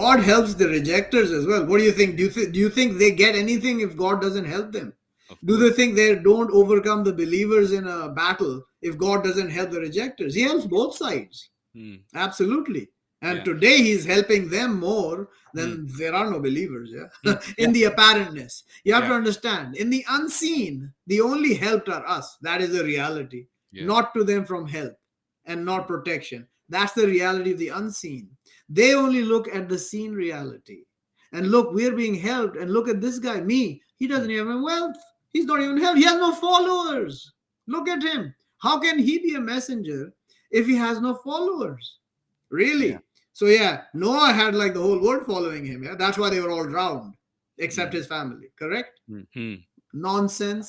God helps the rejectors as well. What do you think? Do you think they get anything if God doesn't help them? Of Do course. they think they don't overcome the believers in a battle if God doesn't help the rejectors? He helps both sides. Hmm. Absolutely. And Yeah. today he's helping them more Hmm. than there are no believers. Hmm. Yeah. Yeah. In the apparentness. You have Yeah. to understand, in the unseen, the only helped are us. That is the reality. Yeah. Not to them from help and not protection. That's the reality of the unseen. They only look at the seen reality. And look, we're being helped. And look at this guy, me. He Hmm. doesn't even have wealth. He's not even helped. He has no followers. Look at him. How can he be a messenger if he has no followers? Yeah. Really? So yeah, Noah had like the whole world following him. Yeah, that's why they were all drowned, except Hmm. his family. Correct? Hmm. Hmm. Nonsense,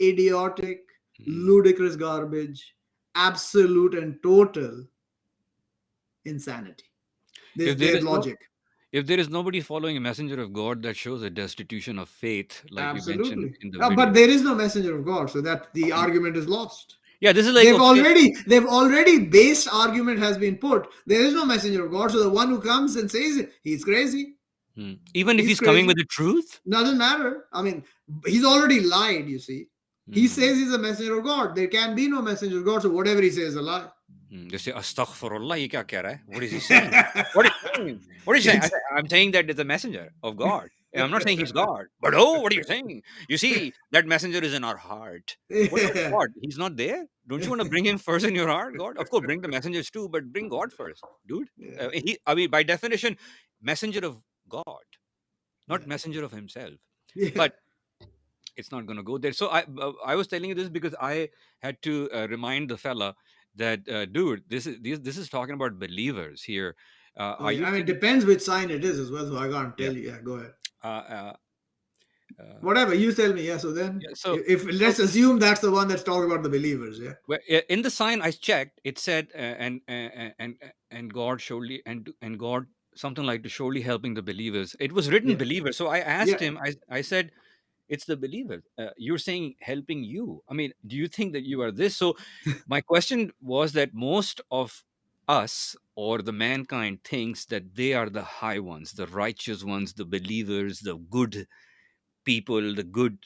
idiotic, Hmm. ludicrous garbage, absolute and total insanity. This If there their is no logic. if there is nobody following a messenger of God, that shows a destitution of faith, like we mentioned Absolutely. in the But video. there is no messenger of God, so that the Hmm. argument is lost. Yeah, this is like They've okay. already they've already based argument has been put. There is no messenger of God, so the one who comes and says it, he's crazy. Hmm. Even if He's he's coming with crazy. the truth. Doesn't matter. I mean, he's already lied, you see. He Hmm. says he's a messenger of God. There can be no messenger of God, so whatever he says is a lie. They say, Astaghfirullah, ye kya keh raha hai? What is he saying? What is he saying? What is he saying? Ex- I'm saying that it's a messenger of God. And I'm not saying he's God. But oh, what are you saying? You see, that messenger is in our heart. What about Yeah. God? He's not there? Don't you want to bring him first in your heart, God? Of course, bring the messengers too, but bring God first, dude. Yeah. I mean, by definition, messenger of God, not Yeah. messenger of himself. Yeah. But it's not going to go there. So I was telling you this because I had to remind the fella that dude, this is talking about believers here. Oh, Are yeah. you I mean, it thinking? depends which sign it is as well, so I can't Yeah. tell you. Yeah, go ahead. Uh, uh, uh, Whatever, you tell me. Yeah, so then, yeah. So if so let's assume that's the one that's talking about the believers. Yeah. in the sign I checked, it said and God surely and God something like to surely helping the believers. It was written Yeah. believers. So I asked Yeah. him. I said, it's the believers. You're saying helping you. I mean, do you think that you are this? So my question was that most of us or the mankind thinks that they are the high ones, the righteous ones, the believers, the good people, the good,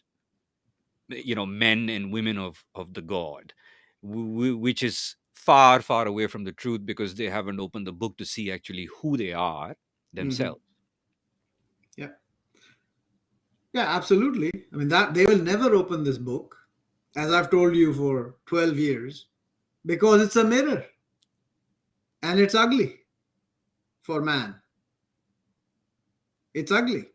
men and women of the God, which is far, far away from the truth because they haven't opened the book to see actually who they are Hmm. themselves. Yeah. Yeah, absolutely. I mean, that they will never open this book, as I've told you for 12 years, because it's a mirror and it's ugly for man. It's ugly.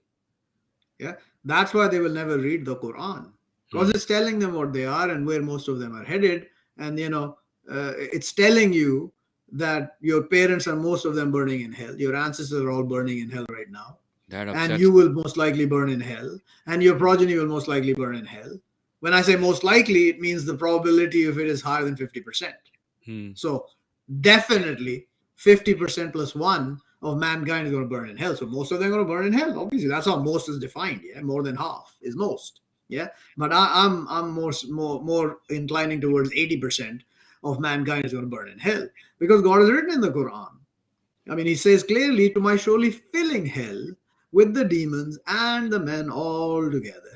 Yeah. That's why they will never read the Quran, because Hmm. it's telling them what they are and where most of them are headed. And, it's telling you that your parents are most of them burning in hell. Your ancestors are all burning in hell right now. That And upsets you me. will most likely burn in hell. And your progeny will most likely burn in hell. When I say most likely, it means the probability of it is higher than 50%. Hmm. So definitely 50% plus one of mankind is going to burn in hell. So most of them are going to burn in hell. Obviously, that's how most is defined. Yeah, more than half is most. Yeah, but I'm more inclining towards 80% of mankind is going to burn in hell, because God has written in the Quran. I mean, He says clearly, "To my surely filling hell with the demons and the men all together."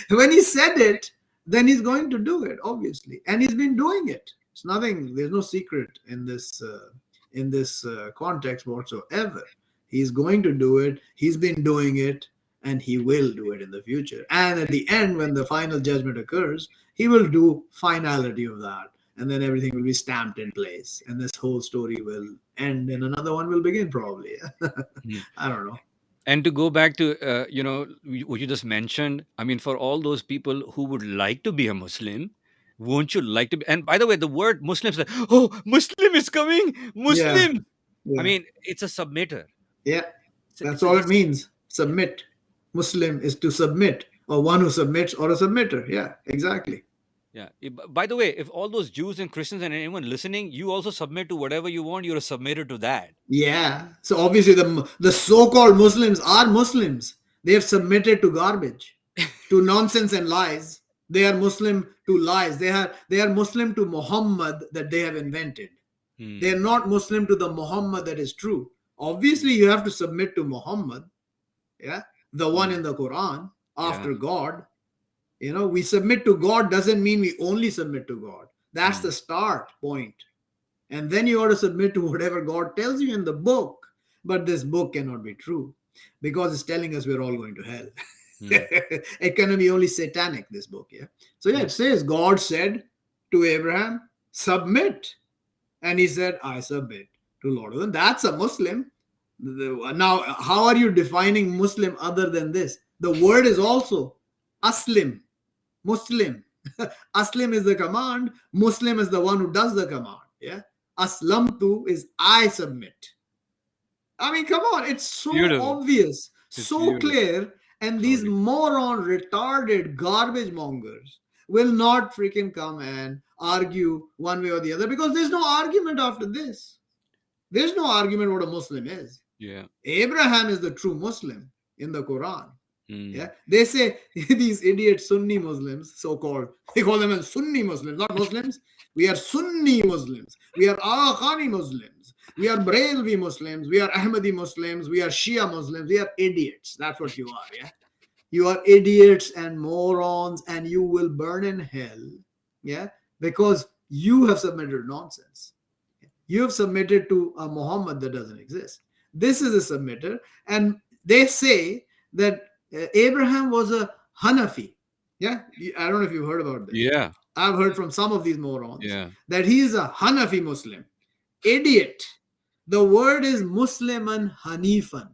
When He said it, then He's going to do it, obviously, and He's been doing it. It's nothing. There's no secret in this context whatsoever. He's going to do it. He's been doing it, and He will do it in the future. And at the end, when the final judgment occurs, He will do finality of that, and then everything will be stamped in place, and this whole story will end, and another one will begin probably. Hmm. I don't know. And to go back to what you just mentioned, I mean, for all those people who would like to be a Muslim, won't you like to be? And by the way, the word Muslim is like, oh, Muslim is coming, Yeah, Muslim. I yeah, mean, it's a submitter. yeah. That's It's a all it just means. Submit. Muslim is to submit, or one who submits, or a submitter. Yeah, exactly. yeah. By the way, if all those Jews and Christians and anyone listening, you also submit to whatever you want, you're a submitter to that. Yeah. So obviously the so-called Muslims are Muslims. They have submitted to garbage, to nonsense and lies. They are Muslim to lies. They are Muslim to Muhammad that they have invented. They Hmm. are not Muslim to the Muhammad that is true. Obviously, you have to submit to Muhammad, yeah, the one Mm. in the Quran Yeah. after God. We submit to God doesn't mean we only submit to God. That's Mm. the start point. And then you ought to submit to whatever God tells you in the book. But this book cannot be true because it's telling us we're all going to hell. Mm. It can be only satanic, this book, yeah. So yeah, Yeah. it says God said to Abraham, submit. And he said, I submit to Lord. And that's a Muslim. Now, how are you defining Muslim other than this? The word is also Aslim, Muslim. Aslim is the command. Muslim is the one who does the command. Yeah. Aslamtu is I submit. I mean, come on. It's so Beautiful. obvious, It's so beautiful. clear. And these Totally. moron, retarded garbage mongers will not freaking come and argue one way or the other because there's no argument after this. There's no argument what a Muslim is. Yeah. Abraham is the true Muslim in the Quran. Mm. Yeah, they say these idiot Sunni Muslims, so called, they call them as Sunni Muslims, not Muslims. We are Sunni Muslims. We are Arakhani Muslims. We are Brailwi Muslims. We are Ahmadi Muslims. We are Shia Muslims. We are idiots. That's what you are. Yeah, you are idiots and morons, and you will burn in hell. Yeah, because you have submitted nonsense. You have submitted to a Muhammad that doesn't exist. This is a submitter, and they say that Abraham was a Hanafi. Yeah, I don't know if you've heard about this. Yeah. I've heard from some of these morons Yeah. that he is a Hanafi Muslim. Idiot. The word is Musliman Hanifan.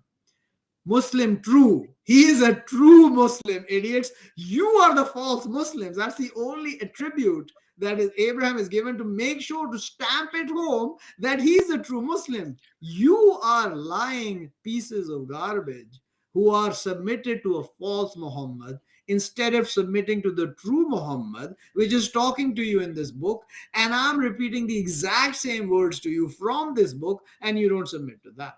Muslim true. He is a true Muslim, idiots. You are the false Muslims. That's the only attribute that is Abraham is given to make sure to stamp it home that he's a true Muslim. You are lying pieces of garbage who are submitted to a false Muhammad instead of submitting to the true Muhammad, which is talking to you in this book. And I'm repeating the exact same words to you from this book, and you don't submit to that.